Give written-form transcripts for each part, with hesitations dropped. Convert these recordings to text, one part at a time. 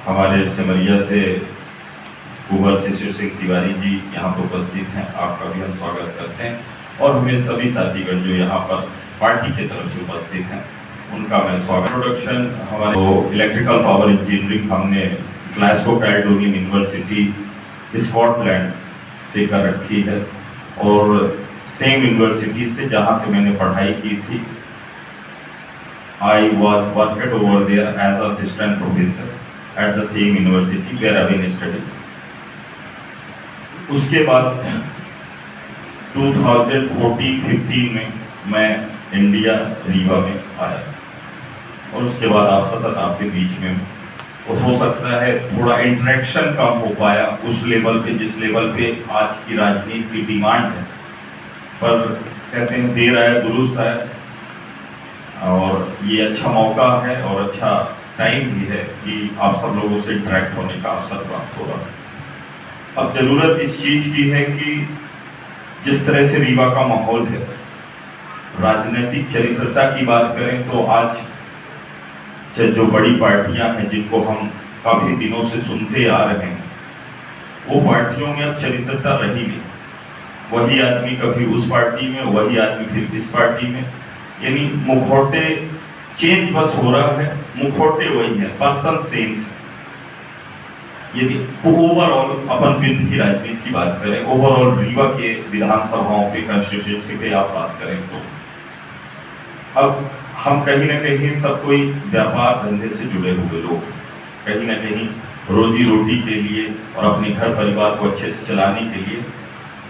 हमारे सिमरिया से कुंवर शिशिर सिंह तिवारी जी यहाँ पर उपस्थित हैं, आपका भी हम स्वागत करते हैं। और हमें सभी साथीगण जो यहाँ पर पार्टी की तरफ से उपस्थित हैं उनका मैं स्वागत। प्रोडक्शन हमारे इलेक्ट्रिकल पावर इंजीनियरिंग हमने ग्लासगो कैलेडोनियन यूनिवर्सिटी स्कॉटलैंड से कर रखी है और सेम यूनिवर्सिटी से जहाँ से मैंने पढ़ाई की थी। I was worked over there as assistant professor at the same university where I been studying. उसके बाद 2014-15 में मैं इंडिया रीवा में आया और उसके बाद आप सतत आपके बीच में और हो सकता है थोड़ा इंटरेक्शन कम हो पाया उस लेवल पे जिस लेवल पे आज की राजनीति की डिमांड है, पर कहते हैं देर आया दुरुस्त आया और ये अच्छा मौका है और अच्छा टाइम भी है कि आप सब लोगों से इंटरेक्ट होने का अवसर प्राप्त हो रहा है। अब जरूरत इस चीज की है कि जिस तरह से रीवा का माहौल है, राजनीतिक चरित्रता की बात करें तो आज जो बड़ी पार्टियां हैं जिनको हम काफी दिनों से सुनते आ रहे हैं, वो पार्टियों में अब चरित्रता रही नहीं। वही आदमी कभी उस पार्टी में, वही आदमी फिर इस पार्टी में, यानी मुखौटे चेंज बस हो रहा है, मुखौटे वही है, पर्सन सेम है। यदि ओवरऑल अपन वित्त की राजनीति की बात करें, ओवरऑल रीवा के विधानसभाओं के कंस्टिट्यूएंसी पे आप बात करें तो अब हम कहीं ना कहीं सब कोई व्यापार धंधे से जुड़े हुए लोग, कहीं ना कहीं रोजी रोटी के लिए और अपने घर परिवार को अच्छे से चलाने के लिए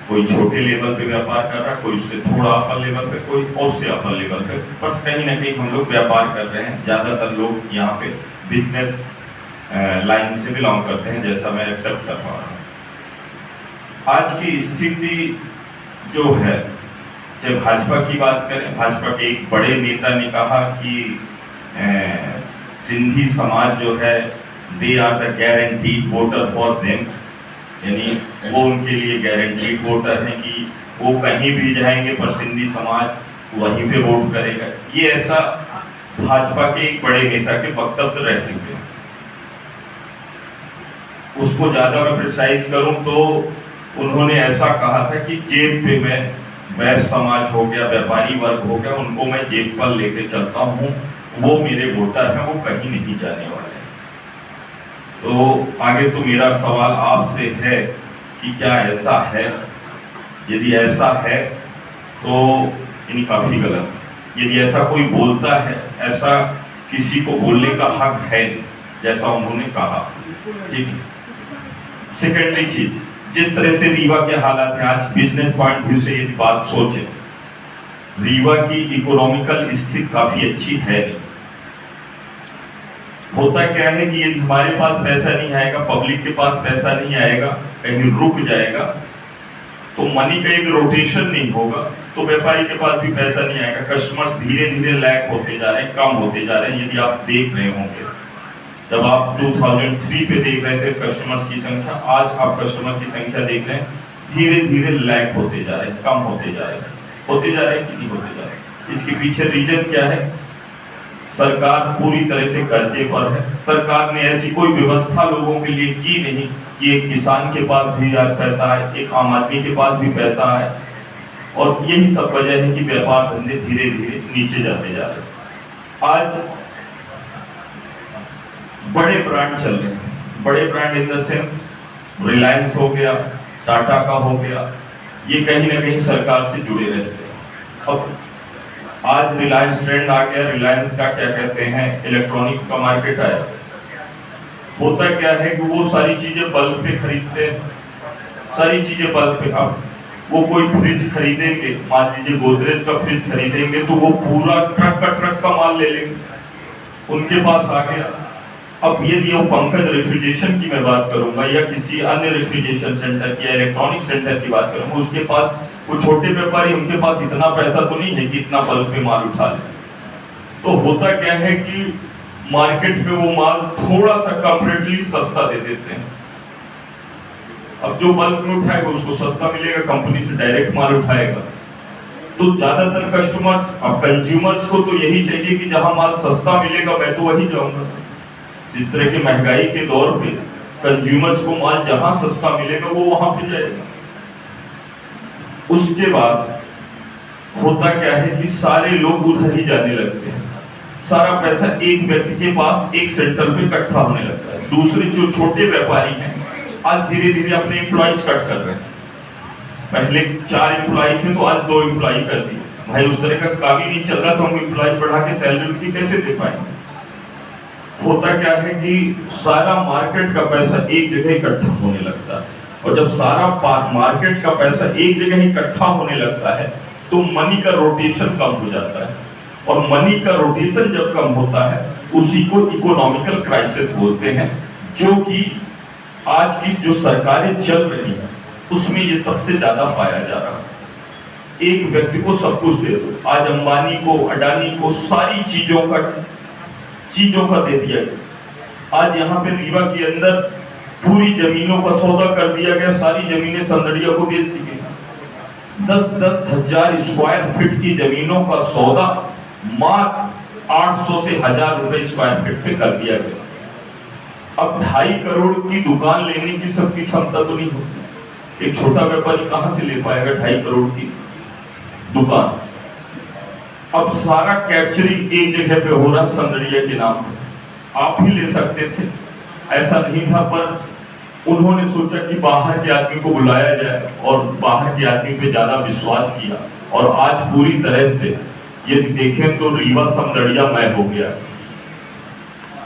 कोई छोटे लेवल पे व्यापार कर रहा है, कोई उससे थोड़ा अपर लेवल पे, कोई और से अपर लेवल पे, बस कहीं ना कहीं हम लोग व्यापार कर रहे हैं। ज्यादातर लोग यहाँ पे बिजनेस लाइन से बिलोंग करते हैं, जैसा मैं एक्सेप्ट कर पा रहा हूँ। आज की स्थिति जो है, जब भाजपा की बात करें, भाजपा के एक बड़े नेता ने कहा कि सिंधी समाज जो है they are the guaranteed voter for them, यानी वो उनके लिए गारंटीड वोटर है कि वो कहीं भी जाएंगे पर सिंधी समाज वहीं पे वोट करेगा। ये ऐसा भाजपा के एक बड़े नेता के वक्तव्य रह चुके हैं। उसको ज्यादा मैं प्रिसाइज करूं तो उन्होंने ऐसा कहा था कि जेब पे मैं वैश्य समाज हो गया, व्यापारी वर्ग हो गया, उनको मैं जेब पर लेके चलता हूं, वो मेरे वोटर हैं, वो कहीं नहीं जाने वाले। तो आगे तो मेरा सवाल आपसे है कि क्या ऐसा है? यदि ऐसा है तो यानी काफी गलत। यदि ऐसा कोई बोलता है, ऐसा किसी को बोलने का हक है जैसा उन्होंने कहा, ठीक। सेकेंडरी चीज, जिस तरह से रीवा के हालात है आज बिजनेस पॉइंट व्यू से यदि बात सोचे, रीवा की इकोनॉमिकल स्थिति काफी अच्छी है। होता क्या है कि यदि हमारे पास पैसा नहीं आएगा, पब्लिक के पास पैसा नहीं आएगा, कहीं रुक जाएगा, तो मनी का एक रोटेशन नहीं होगा, तो व्यापारी के पास भी पैसा नहीं आएगा। कस्टमर्स धीरे धीरे लैक होते जा रहे हैं, कम होते जा रहे हैं। यदि आप देख रहे होंगे, जब आप 2003 पे देख रहे थे कस्टमर्स की संख्या, आज आप कस्टमर की संख्या देख रहे हैं, धीरे धीरे लैक होते जा रहे हैं, कम होते जा रहे हैं, होते जा रहे हैं कि नहीं होते जा रहे हैं। इसके पीछे रीजन क्या है? सरकार पूरी तरह से कर्जे पर है। सरकार ने ऐसी कोई व्यवस्था लोगों के लिए की नहीं कि एक किसान के पास भी पैसा है, एक आम आदमी के पास भी पैसा है, और यही सब वजह है कि व्यापार धंधे धीरे धीरे नीचे जाते जा रहे हैं। आज बड़े ब्रांड चल रहे हैं, बड़े brand in the sense Reliance हो गया, टाटा का हो गया, ये कहीं ना कहीं सरकार से जुड़े रहते हैं। अब आज रिलायंस ट्रेंड आ गया, रिलायंस का क्या कहते हैं, इलेक्ट्रॉनिक्स का मार्केट आया। होता क्या है कि वो सारी चीजें बल्क पे खरीदते हैं, सारी चीजें बल्क पे। अब वो कोई फ्रिज खरीदेंगे, मान लीजिए गोदरेज का फ्रिज खरीदेंगे, तो वो पूरा ट्रक का माल ले लेंगे, उनके पास आ गया। अब यदि वो पंकज रेफ्रिजरेशन की मैं बात करूंगा या किसी अन्य रेफ्रिजरेशन सेंटर की या इलेक्ट्रॉनिक सेंटर की बात करूंगा, उसके पास वो छोटे व्यापारी, उनके पास इतना पैसा तो नहीं है कि इतना बल्क में माल उठा ले। तो होता क्या है कि मार्केट में वो माल थोड़ा सा कंपैरेटिवली सस्ता दे देते हैं। अब जो बल्क में उठाएगा उसको सस्ता मिलेगा, कंपनी से डायरेक्ट माल उठाएगा। तो ज्यादातर कस्टमर्स, अब कंज्यूमर्स को तो यही चाहिए कि जहां माल सस्ता मिलेगा मैं तो वही जाऊंगा। इस तरह की महंगाई के दौर पे कंज्यूमर्स को माल जहां सस्ता मिलेगा वो वहां पे जाएगा। उसके बाद होता क्या है कि सारे लोग उधर ही जाने लगते हैं, सारा पैसा एक व्यक्ति के पास एक सेंटर पे इकट्ठा होने लगता है। दूसरे जो छोटे व्यापारी हैं आज धीरे धीरे अपने एम्प्लॉइज कट कर रहे हैं। पहले 4 एम्प्लॉय थे तो आज 2 एम्प्लॉय कर दिए। भाई उस तरह का काम ही नहीं चल रहा तो हम एम्प्लॉय बढ़ा के सैलरी उनकी कैसे दे पाएंगे। होता क्या है कि सारा मार्केट का पैसा एक जगह इकट्ठा होने लगता है, और जब सारा मार्केट का पैसा एक जगह इकट्ठा होने लगता है तो मनी का रोटेशन कम हो जाता है, और मनी का रोटेशन जब कम होता है उसी को इकोनॉमिकल क्राइसिस बोलते हैं, जो कि आज की जो सरकारें चल रही हैं उसमें ये सबसे ज्यादा पाया जा रहा है। एक व्यक्ति को सब कुछ दे दो, आज अंबानी को, अडानी को सारी चीजों का दे दिया गया। आज यहाँ पे रीवा के अंदर पूरी जमीनों का सौदा कर दिया गया, सारी जमीनें संदड़िया को बेच दी गई। 10-10 हजार स्क्वायर फीट की जमीनों का सौदा मात्र 800 से 1000 रुपए स्क्वायर फीट पे कर दिया गया। अब 2.5 करोड़ की दुकान लेने की सबकी क्षमता तो नहीं होती। एक छोटा व्यापारी कहां से ले पाएगा 2.5 करोड़ की दुकान। अब सारा कैप्चरिंग एक जगह पे हो रहा संदड़िया के नाम पे। आप ही ले सकते थे, ऐसा नहीं था, पर उन्होंने सोचा कि बाहर के आदमी को बुलाया जाए और बाहर के आदमी पे ज्यादा विश्वास किया, और आज पूरी तरह से यदि देखें तो रीवा समदड़िया मय हो गया।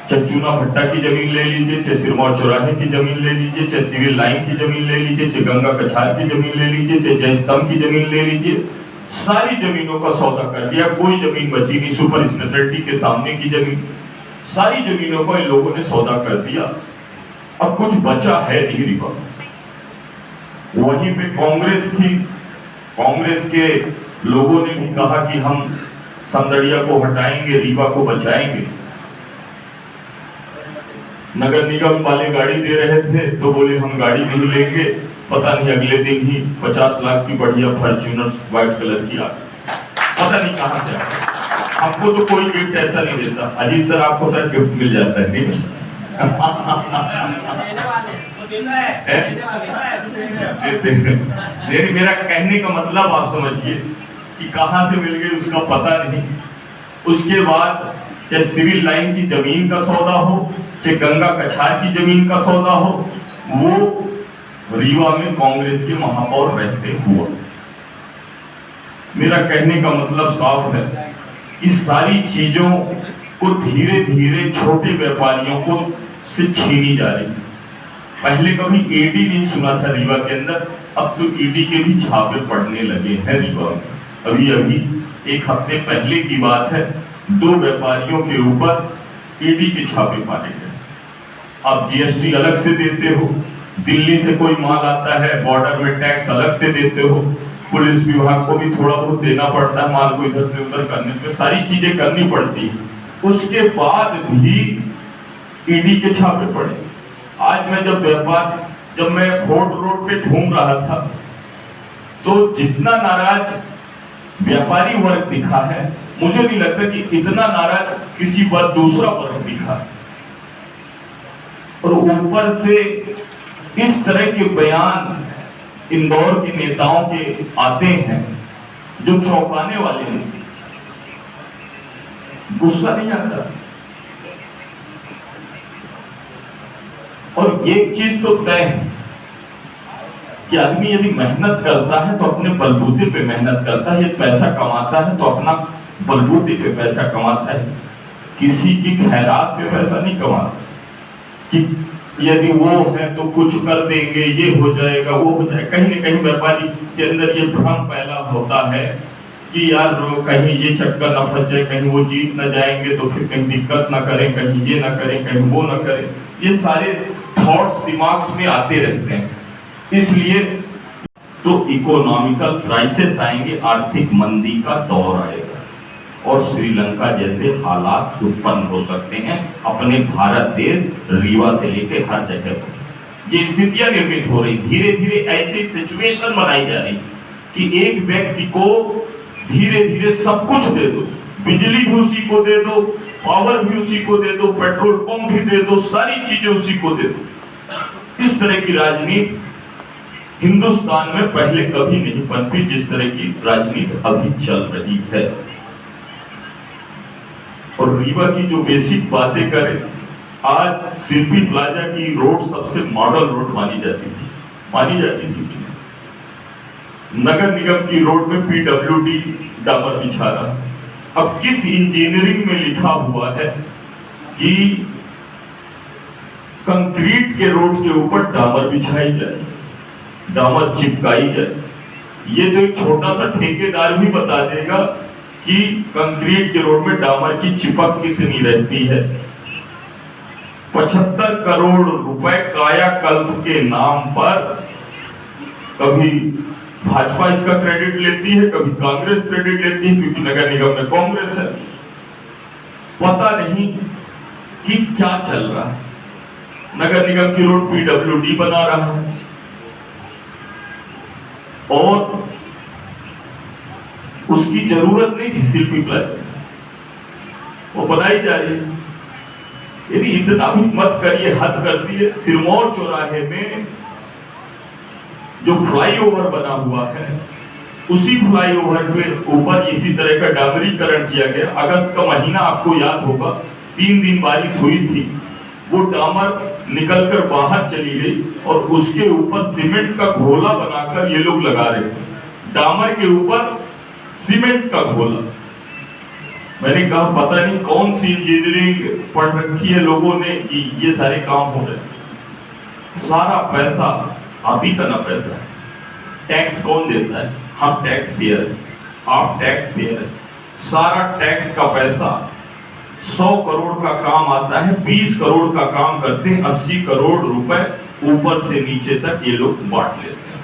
चाहे चूना भट्टा की जमीन ले लीजिए, चाहे सिरमौर चौराहे की जमीन ले लीजिए, चाहे सिविल लाइन की जमीन ले लीजिए, चाहे गंगा कछार की जमीन ले लीजिए, चाहे जय स्तंभ की जमीन ले लीजिए, सारी जमीनों का सौदा कर दिया। कोई जमीन बची नहीं, सुपर स्पेशलिटी के सामने की जमीन, सारी जमीनों को इन लोगों ने सौदा कर दिया। अब कुछ बचा है नहीं रीवा। वहीं पे कांग्रेस थी, कांग्रेस के लोगों ने भी कहा कि हम समदड़िया को हटाएंगे, रीवा को बचाएंगे। नगर निगम वाले गाड़ी दे रहे थे तो बोले हम गाड़ी नहीं लेंगे, पता नहीं अगले दिन ही 50 लाख की बढ़िया फॉर्च्यूनर व्हाइट कलर की आ, पता नहीं कहां से आ। हमको तो कोई गिफ्ट ऐसा नहीं देता। अजीत सर आपको सर गिफ्ट मिल जाता है नहीं? मेरा कहने का मतलब आप समझिए कि कहां से मिल गई उसका पता नहीं। उसके बाद चाहे सिविल लाइन की जमीन का सौदा हो, चाहे गंगा कछार की जमीन का सौदा हो, वो रीवा में कांग्रेस के महापौर रहते हुआ। मेरा कहने का मतलब साफ है, इस सारी चीजों को धीरे धीरे छोटे व्यापारियों को से छीनी जा रही है। पहले कभी ईडी नहीं सुना था रीवा के अंदर, अब तो ईडी के भी छापे पड़ने लगे हैं रीवा में। अभी अभी 1 हफ्ते पहले की बात है, 2 व्यापारियों के ऊपर ईडी के छापे मारे गए। आप जीएसटी अलग से देते हो, दिल्ली से कोई माल आता है बॉर्डर में टैक्स अलग से देते हो, पुलिस विभाग को भी थोड़ा बहुत देना पड़ता है माल को इधर से उधर करने पे, सारी चीजें करनी पड़ती है। उसके बाद भी ईडी के छापे पड़े। आज मैं जब मैं फोर्ट रोड पे घूम रहा था तो जितना नाराज व्यापारी वर्ग दिखा है, मुझे नहीं लगता कि इतना नाराज किसी पर दूसरा वर्ग दिखा। और ऊपर से इस तरह के बयान इंदौर के नेताओं के आते हैं जो चौंकाने वाले नहीं। गुस्सा नहीं आता। और एक चीज तो तय है कि आदमी यदि मेहनत करता है तो अपने बलबूते पे मेहनत करता है, यदि पैसा कमाता है तो अपना बलबूते पे पैसा कमाता है, किसी की खैरात पे पैसा नहीं कमाता कि यदि वो है तो कुछ कर देंगे, ये हो जाएगा, वो हो जाएगा। कहीं न कहीं व्यापारी के अंदर ये भ्रम पैदा होता है कि यार कहीं ये चक्कर न फंस जाए, कहीं वो जीत न जाएंगे तो फिर कहीं दिक्कत न करें, कहीं ये न करें, कहीं वो न करें। ये सारे थॉट्स दिमाग में आते रहते हैं। इसलिए तो इकोनॉमिकल क्राइसिस आएंगे, आर्थिक मंदी का दौर आएगा और श्रीलंका जैसे हालात उत्पन्न हो सकते हैं अपने भारत देश रीवा से लेकर हर जगह पर। ये स्थितियां निर्मित हो रही, धीरे धीरे ऐसी सिचुएशन बनाई जा रही कि एक व्यक्ति को धीरे धीरे सब कुछ दे दो, बिजली भी उसी को दे दो, पावर भी उसी को दे दो, पेट्रोल पंप भी दे दो, सारी चीजें उसी को दे दो। इस तरह की राजनीति हिंदुस्तान में पहले कभी नहीं बनती जिस तरह की राजनीति अभी चल रही है। और रीवा की जो बेसिक बातें करें, आज शिल्पी प्लाजा की रोड सबसे मॉडल रोड मानी जाती थी। नगर निगम की रोड में पीडब्ल्यूडी डामर बिछा रहा। अब किस इंजीनियरिंग में लिखा हुआ है कि कंक्रीट के रोड के ऊपर डामर बिछाई जाए, डामर चिपकाई जाए? ये तो एक छोटा सा ठेकेदार भी बता देगा कि कंक्रीट के रोड में डामर की चिपक कितनी रहती है। 75 करोड़ रुपए कायाकल्प के नाम पर कभी भाजपा इसका क्रेडिट लेती है, कभी कांग्रेस क्रेडिट लेती है, क्योंकि नगर निगम में कांग्रेस है। पता नहीं कि क्या चल रहा है। नगर निगम की रोड पीडब्ल्यूडी बना रहा है और उसकी जरूरत नहीं थी शिल्पी प्लाजा, वो बनाई जा रही है। यदि इतना भी मत करिए, हद कर दिए। सिरमौर चौराहे में जो फ्लाईओवर बना हुआ है, उसी फ्लाईओवर के ऊपर इसी तरह का डामरीकरण किया गया। अगस्त का महीना आपको याद होगा, 3 दिन बारिश हुई थी, वो डामर निकलकर बाहर चली गई और उसके ऊपर सीमेंट का घोला बनाकर ये लोग लगा रहे थे। डामर के ऊपर सीमेंट का घोला। मैंने कहा पता नहीं कौन सी इंजीनियरिंग पढ़ रखी है लोगों ने कि ये सारे काम हो रहे। सारा पैसा आप ही का ना पैसा है। टैक्स कौन देता है? हम टैक्स पेयर है, आप टैक्स पेयर है। सारा टैक्स का पैसा 100 करोड़ का काम आता है, 20 करोड़ का काम करते हैं, 80 करोड़ रुपए ऊपर से नीचे तक ये लोग बांट लेते हैं।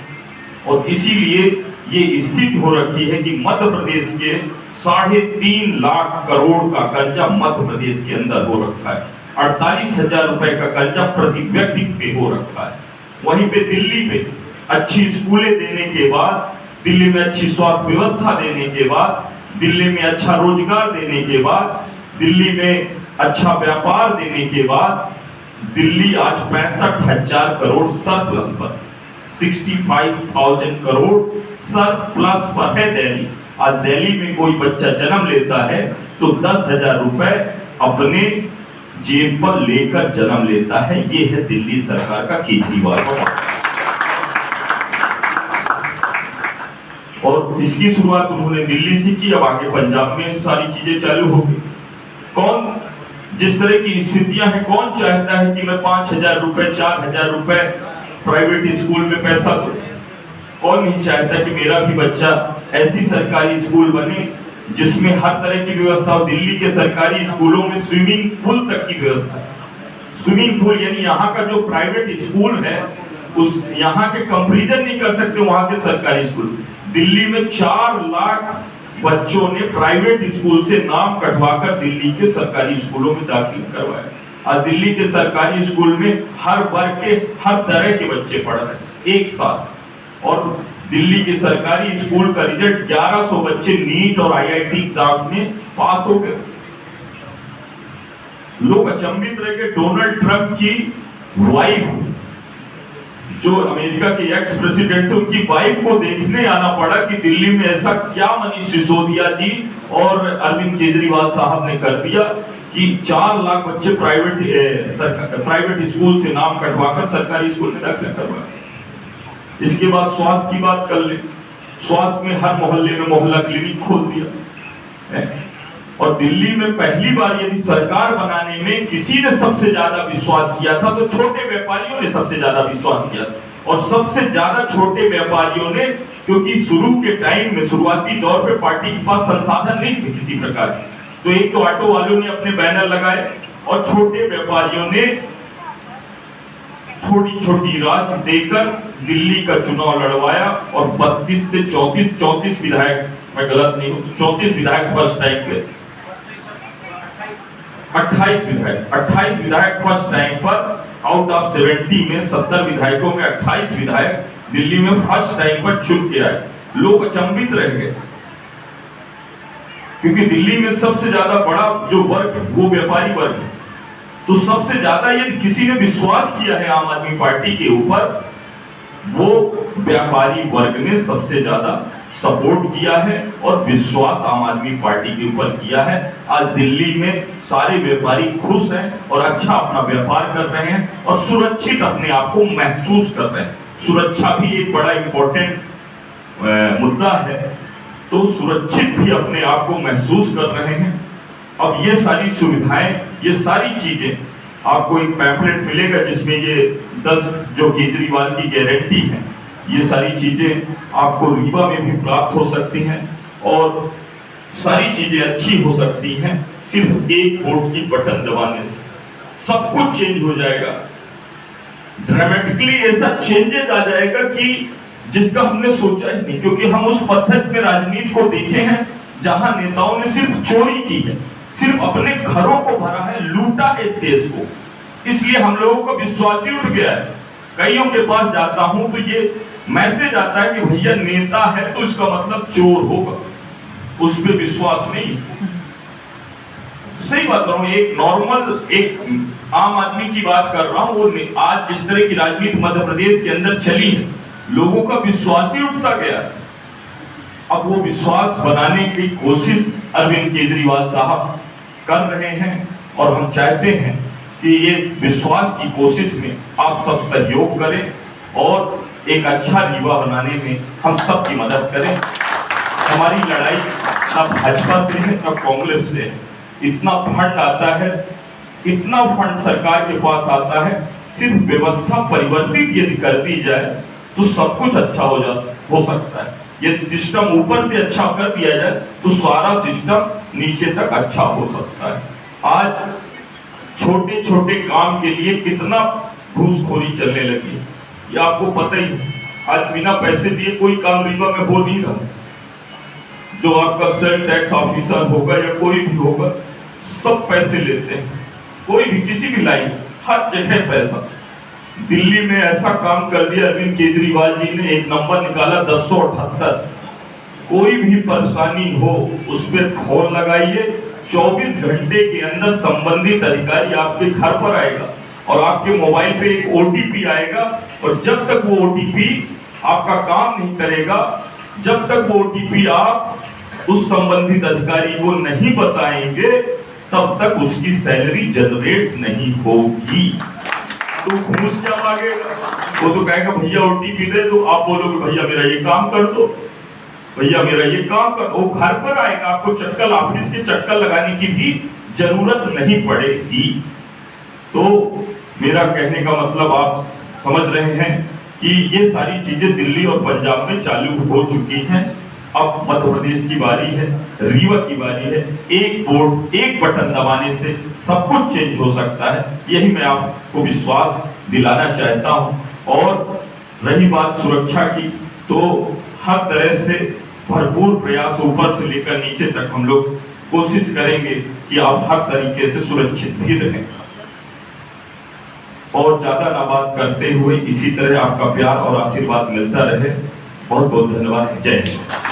और इसीलिए ये स्थिति हो रखी है कि मध्य प्रदेश के 3.5 लाख करोड़ का कर्जा मध्य प्रदेश के अंदर हो रखा है। 48,000 रुपए का कर्जा प्रति व्यक्ति पे हो रखा है। वहीं पे दिल्ली पे अच्छी स्कूलें देने के बाद, दिल्ली में अच्छी स्वास्थ्य व्यवस्था देने के बाद, दिल्ली में अच्छा रोजगार देने के बाद, दिल्ली में अच्छा व्यापार देने के बाद, दिल्ली आज 65,000 करोड़ सरप्लस पर, 65,000 करोड़ सरप्लस पर है दिल्ली। आज दिल्ली में कोई बच्चा जन्म लेता है तो 10,000 रुपए अपने जेब पर लेकर जन्म लेता है। ये है दिल्ली सरकार का केजरीवाल का। और इसकी शुरुआत उन्होंने दिल्ली से की, अब आगे पंजाब में सारी चीजें चालू हो गई। कौन, जिस तरह की स्थितियां हैं, कौन चाहता है कि मैं 5,000 रुपए 4,000 रुपए प्राइवेट स्कूल में पैसा दूं? कौन नहीं चाहता कि मेरा भी बच्चा ऐसी सरकारी स्कूल बने जिसमें हर तरह की व्यवस्था हो। दिल्ली के सरकारी स्कूलों में स्विमिंग पूल तक की व्यवस्था है। स्विमिंग पूल यानी यहाँ का जो प्राइवेट स्कूल है उस यहाँ के कंपैरिजन नहीं कर सकते वहां के सरकारी स्कूल। दिल्ली में 4 लाख बच्चों ने प्राइवेट स्कूल से नाम कटवाकर दिल्ली के सरकारी स्कूलों में दाखिल करवाया। और दिल्ली के सरकारी स्कूल में हर वर्ग के हर तरह के बच्चे पढ़ रहे हैं एक साथ। और दिल्ली के सरकारी स्कूल का रिजल्ट 1100 बच्चे नीट और आईआईटी एग्जाम में पास हो गए। लोग अचंभित रह गए। डोनाल्ड ट्रंप की वाइफ, जो अमेरिका के एक्स प्रेसिडेंट थे, उनकी वाइफ को देखने आना पड़ा कि दिल्ली में ऐसा क्या मनीष सिसोदिया जी और अरविंद केजरीवाल साहब ने कर दिया कि 4 लाख बच्चे प्राइवेट स्कूल से नाम कटवाकर सरकारी स्कूल में दाखिला करवाए। इसके बाद स्वास्थ्य की बात कर ले। स्वास्थ्य में हर मोहल्ले में मोहल्ला क्लिनिक खोल दिया। और दिल्ली में पहली बार यदि सरकार बनाने में किसी ने सबसे ज्यादा विश्वास किया था तो छोटे व्यापारियों ने सबसे ज्यादा विश्वास किया। और सबसे ज्यादा छोटे व्यापारियों ने, क्योंकि शुरू के टाइम में शुरुआती दौर पे पार्टी के पास संसाधन नहीं थे किसी प्रकार के, तो एक तो ऑटो वालों ने अपने बैनर लगाए और छोटे व्यापारियों ने थोड़ी छोटी राशि देकर दिल्ली का चुनाव लड़वाया और 32 से 34 विधायक, मैं गलत नहीं हूं, 34 विधायक फर्स्ट टाइम पे, 28 विधायक फर्स्ट टाइम पर। आउट ऑफ 70 में 70 विधायकों में 28 विधायक दिल्ली में फर्स्ट टाइम पर चुन के आए। लोग अचंभित रह गए। क्योंकि दिल्ली में सबसे ज्यादा बड़ा जो वर्ग है वो व्यापारी वर्ग है। तो सबसे ज्यादा यदि किसी ने विश्वास किया है आम आदमी पार्टी के ऊपर, वो व्यापारी वर्ग ने सबसे ज्यादा सपोर्ट किया है और विश्वास आम आदमी पार्टी के ऊपर किया है। आज दिल्ली में सारे व्यापारी खुश हैं और अच्छा अपना व्यापार कर रहे हैं और सुरक्षित अपने आप को महसूस कर रहे हैं। सुरक्षा भी एक बड़ा इंपॉर्टेंट मुद्दा है, तो सुरक्षित भी अपने आप को महसूस कर रहे हैं। अब ये सारी सुविधाएं, ये सारी चीजें, आपको एक पैम्फलेट मिलेगा जिसमें ये 10 जो केजरीवाल की गारंटी है, ये सारी चीजें आपको रीवा में भी प्राप्त हो सकती हैं और सारी चीजें अच्छी हो सकती हैं। सिर्फ एक वोट की बटन दबाने से सब कुछ चेंज हो जाएगा। ड्रामेटिकली ऐसा चेंजेस आ जाएगा कि जिसका हमने सोचा ही नहीं, क्योंकि हम उस पद्धति में राजनीति को देखे हैं जहां नेताओं ने सिर्फ चोरी की है, सिर्फ अपने घरों को भरा है, लूटा है इस देश को। इसलिए हम लोगों का विश्वास ही उठ गया है। कईयों के पास जाता हूं तो ये मैसेज आता है कि भैया नेता है तो इसका मतलब चोर होगा, उस पर विश्वास नहीं। सही बात कर रहा हूं, एक नॉर्मल एक आम आदमी की बात कर रहा हूं। वो आज जिस तरह की राजनीति मध्य प्रदेश के अंदर चली है, लोगों का विश्वास ही उठता गया। अब वो विश्वास बनाने की कोशिश अरविंद केजरीवाल साहब कर रहे हैं और हम चाहते हैं कि ये विश्वास की कोशिश में आप सब सहयोग करें और एक अच्छा रीवा बनाने में हम सब की मदद करें। हमारी लड़ाई न भाजपा से है न कांग्रेस से है। इतना फंड आता है, इतना फंड सरकार के पास आता है, सिर्फ व्यवस्था परिवर्तित यदि कर दी जाए तो सब कुछ अच्छा हो सकता है। यदि सिस्टम ऊपर से अच्छा कर दिया जाए तो सारा सिस्टम नीचे तक अच्छा हो सकता है। आज छोटे छोटे काम के लिए कितना घूसखोरी चलने लगी है, ये आपको पता ही है। आज बिना पैसे दिए कोई काम रीवा में हो नहीं रहा। जो आपका सेल टैक्स ऑफिसर होगा या कोई भी होगा, सब पैसे लेते हैं। कोई भी किसी भी लाइन, हर जगह पैसा। दिल्ली में ऐसा काम कर दिया अरविंद केजरीवाल जी ने, एक नंबर निकाला 1078। कोई भी परेशानी हो उस पर फोन लगाइए, 24 घंटे के अंदर संबंधित अधिकारी आपके घर पर आएगा और आपके मोबाइल पे एक ओटीपी आएगा। और जब तक वो ओटीपी आपका काम नहीं करेगा, जब तक वो ओटीपी आप उस संबंधित अधिकारी को नहीं बताएंगे, तब तक उसकी सैलरी जनरेट नहीं होगी। तो घूस क्या मांगेगा? वो तो कहेगा भैया ओटीपी दे दो, आप बोलोगे भैया मेरा ये काम कर दो, भैया मेरा ये काम कर दो। वो घर पर आएगा, आपको चक्कर ऑफिस के चक्कर लगाने की भी जरूरत नहीं पड़ेगी। तो मेरा कहने का मतलब आप समझ रहे हैं कि ये सारी चीजें दिल्ली और पंजाब में चालू हो चुकी हैं। अब मध्य प्रदेश की बारी है, रीवा की बारी है। एक वोट, एक बटन दबाने से सब कुछ चेंज हो सकता है, यही मैं आपको विश्वास दिलाना चाहता हूं। और रही बात सुरक्षा की, तो हर तरह से भरपूर प्रयास ऊपर से लेकर नीचे तक हम लोग कोशिश करेंगे कि आप हर तरीके से सुरक्षित भी रहें। और ज्यादा ना बात करते हुए इसी तरह आपका प्यार और आशीर्वाद मिलता रहे। बहुत बहुत धन्यवाद। जय हिंद।